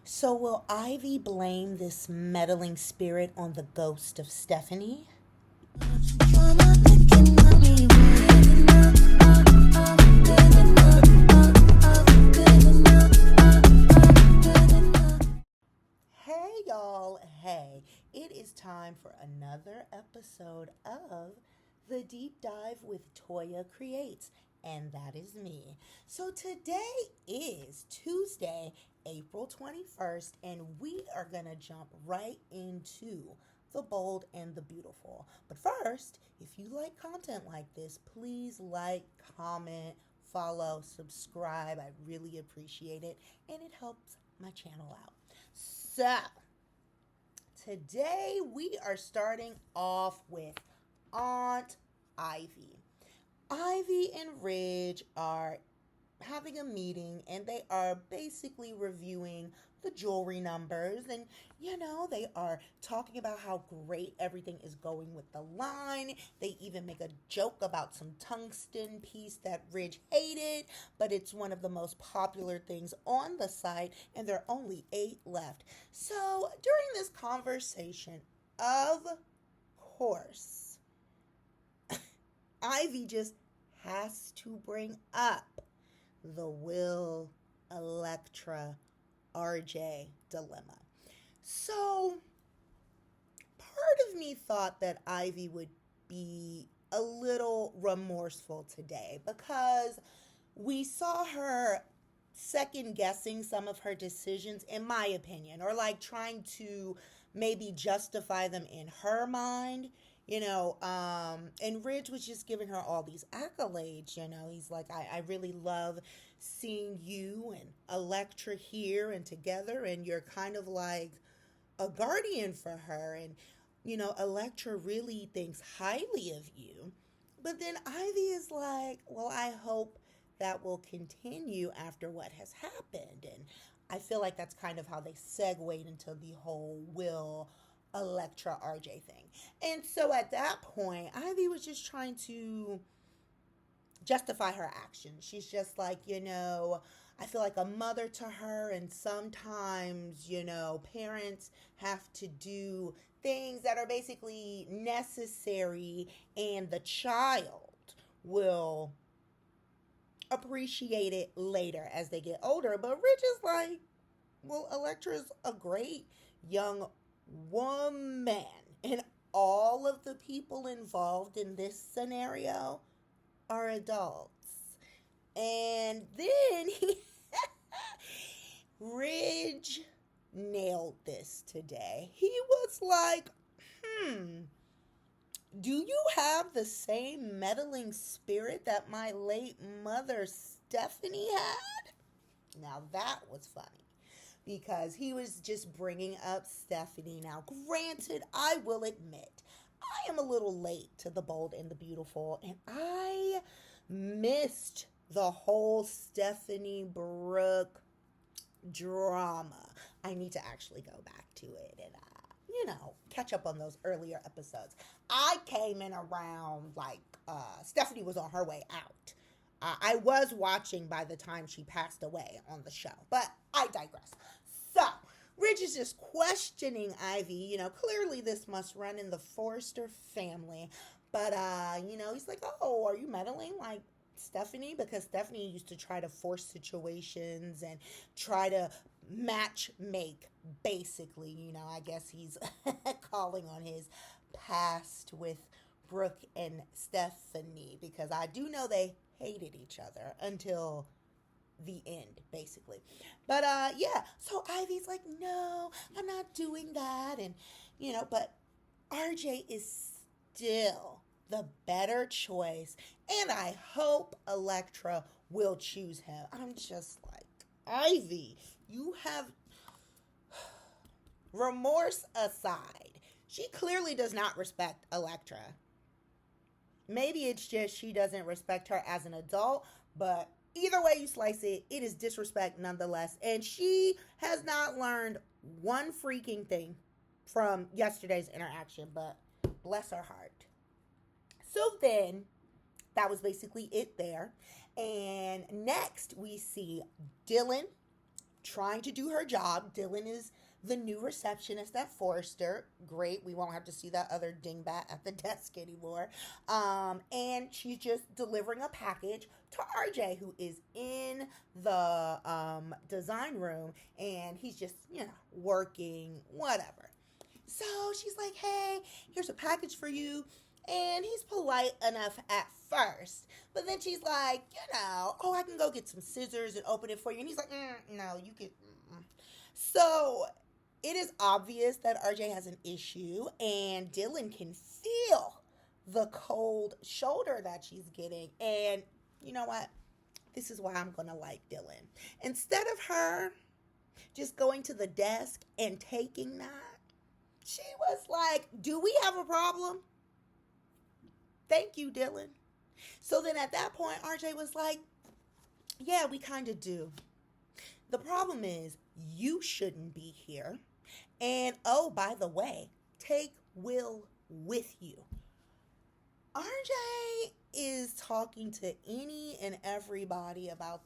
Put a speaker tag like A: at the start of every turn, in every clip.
A: So will Ivy blame this meddling spirit on the ghost of Stephanie? Hey y'all, hey. It is time for another episode of the Deep Dive with Toya Creates, and that is me. So today is Tuesday, April 21st, and we are going to jump right into the bold and the beautiful. But first, if you like content like this, please like, comment, follow, subscribe. I really appreciate it, and it helps my channel out. So, today we are starting off with Aunt Ivy. Ivy and Ridge are having a meeting and they are basically reviewing the jewelry numbers, and they are talking about how great everything is going with the line. They even make a joke about some tungsten piece that Ridge hated, but it's one of the most popular things on the site, and there are only 8 left. So during this conversation, of course, Ivy just has to bring up the Will, Electra, RJ dilemma. So, part of me thought that Ivy would be a little remorseful today because we saw her second guessing some of her decisions, in my opinion, or like trying to maybe justify them in her mind. And Ridge was just giving her all these accolades. He's like, I really love seeing you and Electra here and together, and you're kind of like a guardian for her, and Electra really thinks highly of you. But then Ivy is like, well, I hope that will continue after what has happened. And I feel like that's kind of how they segued into the whole Will, Electra, RJ thing. And so at that point, Ivy was just trying to justify her actions. She's just like, I feel like a mother to her, and sometimes, parents have to do things that are basically necessary, and the child will appreciate it later as they get older. But Rich is like, well, Electra's a great young woman, and all of the people involved in this scenario are adults. And then Ridge nailed this today. He was like, do you have the same meddling spirit that my late mother Stephanie had? Now that was funny, because he was just bringing up Stephanie. Now, granted, I will admit, I am a little late to the bold and the beautiful, and I missed the whole Stephanie Brooke drama. I need to actually go back to it and, catch up on those earlier episodes. I came in around, Stephanie was on her way out. I was watching by the time she passed away on the show, but I digress. So, Ridge is just questioning Ivy. Clearly this must run in the Forrester family. But, he's like, oh, are you meddling like Stephanie? Because Stephanie used to try to force situations and try to match make, basically. I guess he's calling on his past with Brooke and Stephanie, because I do know they hated each other until the end, basically. But so Ivy's like, no, I'm not doing that. And but RJ is still the better choice, and I hope Electra will choose him. I'm just like, Ivy, you have, remorse aside, she clearly does not respect Electra. Maybe it's just she doesn't respect her as an adult, but either way you slice it, it is disrespect nonetheless. And she has not learned one freaking thing from yesterday's interaction, but bless her heart. So then, that was basically it there. And next we see Dylan, trying to do her job. Dylan is the new receptionist at Forrester. Great. We won't have to see that other dingbat at the desk anymore. And she's just delivering a package to RJ, who is in the design room, and he's just, working, whatever. So she's like, hey, here's a package for you. And he's polite enough at first. But then she's like, oh, I can go get some scissors and open it for you. And he's like, no, you can. So it is obvious that RJ has an issue, and Dylan can feel the cold shoulder that she's getting. And you know what? This is why I'm going to like Dylan. Instead of her just going to the desk and taking that, she was like, do we have a problem? Thank you, Dylan. So then at that point, RJ was like, yeah, we kind of do. The problem is you shouldn't be here. And oh, by the way, take Will with you. RJ is talking to any and everybody about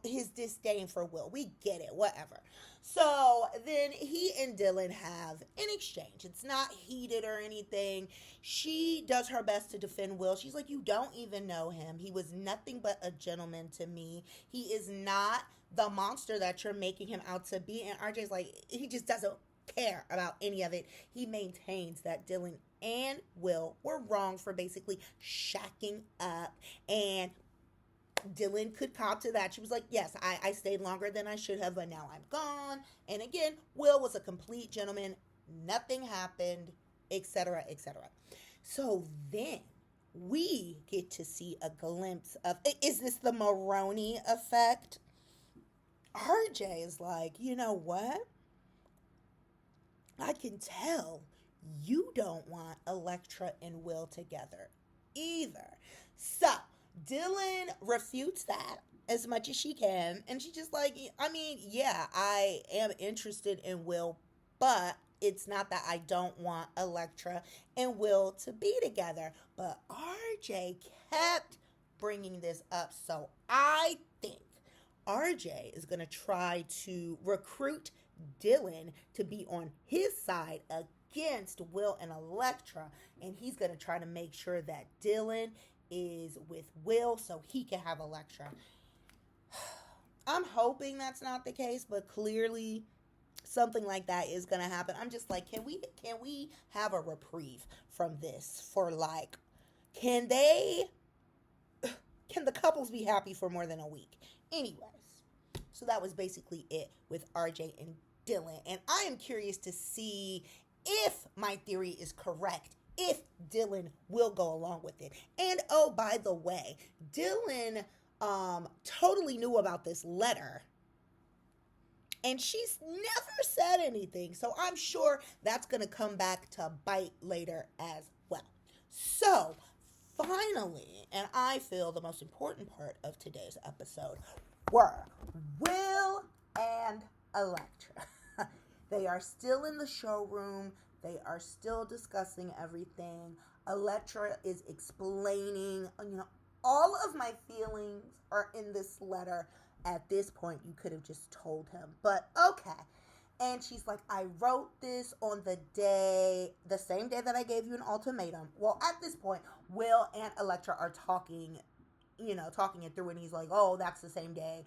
A: his disdain for Will. We get it, whatever. So then he and Dylan have an exchange. It's not heated or anything. She does her best to defend Will. She's like, you don't even know him. He was nothing but a gentleman to me. He is not the monster that you're making him out to be. And RJ's like, he just doesn't care about any of it. He maintains that Dylan and Will were wrong for basically shacking up, and Dylan could cop to that. She was like, yes, I stayed longer than I should have, but now I'm gone. And again, Will was a complete gentleman. Nothing happened, etc., etc. So then we get to see a glimpse of, is this the Maroney effect? RJ is like, you know what? I can tell you don't want Elektra and Will together either. So Dylan refutes that as much as she can. And she's just like, I mean, yeah, I am interested in Will, but it's not that I don't want Elektra and Will to be together. But RJ kept bringing this up. So I think RJ is going to try to recruit Dylan to be on his side against Will and Elektra. And he's going to try to make sure that Dylan is with Will so he can have Elektra. I'm hoping that's not the case, but clearly something like that is going to happen. I'm just like, can we have a reprieve from this for like, can the couples be happy for more than a week? Anyways, so that was basically it with RJ and Dylan. And I am curious to see if my theory is correct, if Dylan will go along with it. And oh, by the way, Dylan totally knew about this letter, and she's never said anything. So I'm sure that's going to come back to bite later as well. So finally, and I feel the most important part of today's episode, were Will and Elektra. They are still in the showroom. They are still discussing everything. Elektra is explaining, all of my feelings are in this letter. At this point, you could have just told him, but okay. And she's like, I wrote this on the same day that I gave you an ultimatum. Well, at this point, Will and Elektra are talking it through, and he's like, oh, that's the same day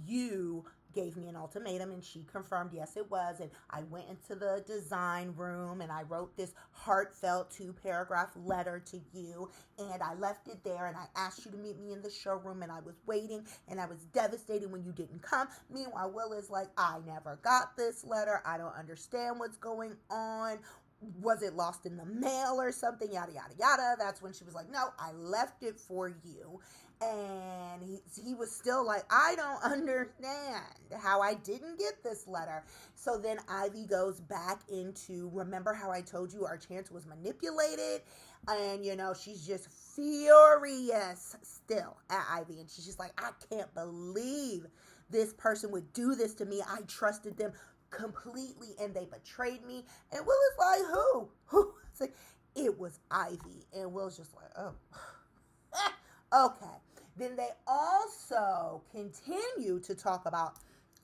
A: you gave me an ultimatum. And she confirmed, yes, it was. And I went into the design room and I wrote this heartfelt 2-paragraph letter to you, and I left it there, and I asked you to meet me in the showroom, and I was waiting, and I was devastated when you didn't come. Meanwhile, Will is like, I never got this letter. I don't understand what's going on. Was it lost in the mail or something? Yada, yada, yada. That's when she was like, no, I left it for you. And he was still like, I don't understand how I didn't get this letter. So then Ivy goes back into, remember how I told you our chance was manipulated? And, she's just furious still at Ivy. And she's just like, I can't believe this person would do this to me. I trusted them completely and they betrayed me. And Will is like, who? It's like, it was Ivy. And Will's just like, oh. Okay. Then they also continue to talk about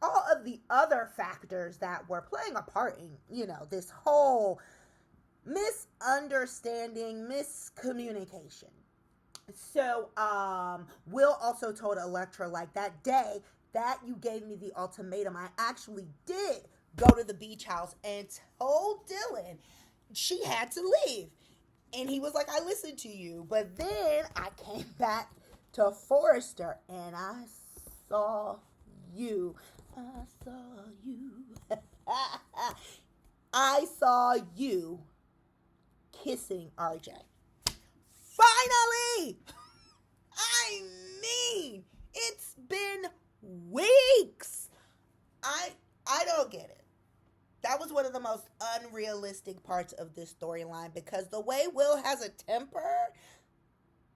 A: all of the other factors that were playing a part in, this whole misunderstanding, miscommunication. So, Will also told Elektra, like, that day that you gave me the ultimatum, I actually did go to the beach house and told Dylan she had to leave. And he was like, I listened to you. But then I came back to Forrester and I saw you. I saw you. I saw you kissing RJ. Finally! I mean, it's been weeks. I don't get it. That was one of the most unrealistic parts of this storyline, because the way Will has a temper,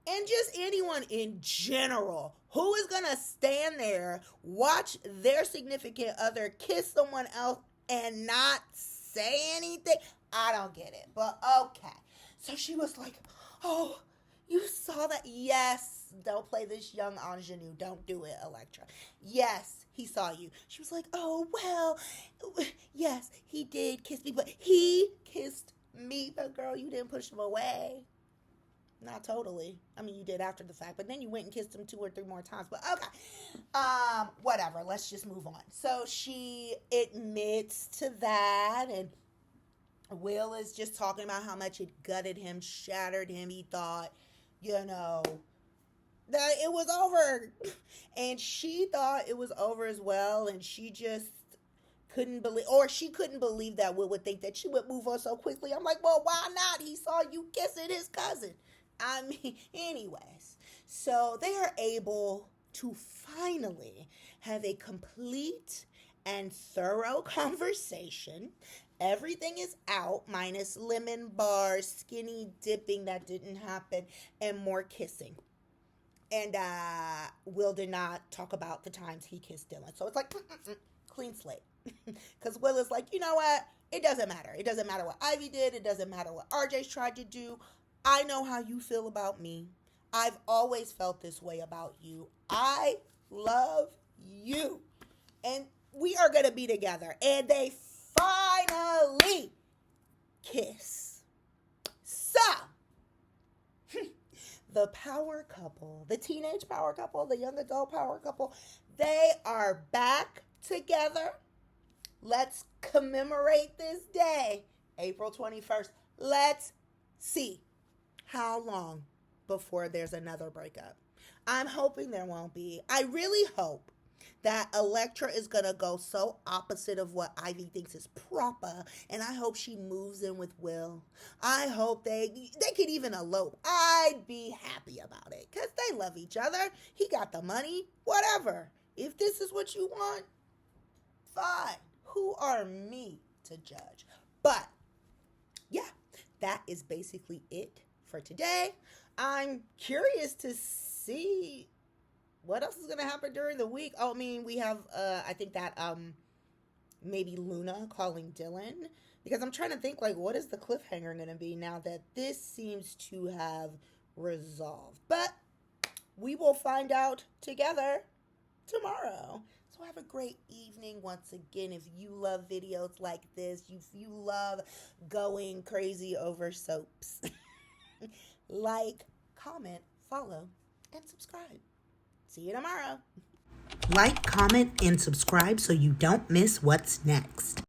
A: and just anyone in general, who is going to stand there, watch their significant other kiss someone else and not say anything? I don't get it, but okay. So she was like, oh, you saw that? Yes. Don't play this young ingenue. Don't do it, Elektra. Yes, he saw you. She was like, oh, well, yes, he did kiss me, but he kissed me. But girl, you didn't push him away. Not totally. I mean, you did after the fact, but then you went and kissed him 2 or 3 more times. But okay. Whatever. Let's just move on. So she admits to that, and Will is just talking about how much it gutted him, shattered him. He thought, that it was over. And she thought it was over as well, and she just couldn't believe that Will would think that she would move on so quickly. I'm like, well, why not? He saw you kissing his cousin. I mean, anyways. So they are able to finally have a complete and thorough conversation. Everything is out, minus lemon bars, skinny dipping that didn't happen, and more kissing. And Will did not talk about the times he kissed Dylan. So it's like, clean slate. Because Will is like, you know what? It doesn't matter. It doesn't matter what Ivy did. It doesn't matter what RJ's tried to do. I know how you feel about me. I've always felt this way about you. I love you. And we are going to be together. And they finally kiss. So, the power couple, the teenage power couple, the young adult power couple, they are back together. Let's commemorate this day, April 21st. Let's see how long before there's another breakup. I'm hoping there won't be. I really hope that Elektra is going to go so opposite of what Ivy thinks is proper, and I hope she moves in with Will. I hope they could even elope. I'd be happy about it, because they love each other. He got the money, whatever. If this is what you want, fine. Who are me to judge? But, yeah, that is basically it for today. I'm curious to see what else is going to happen during the week. Oh, I mean, we have, I think that maybe Luna calling Dylan. Because I'm trying to think, like, what is the cliffhanger going to be now that this seems to have resolved? But we will find out together tomorrow. So have a great evening once again. If you love videos like this, if you love going crazy over soaps, like, comment, follow, and subscribe. See you tomorrow. Like, comment, and subscribe so you don't miss what's next.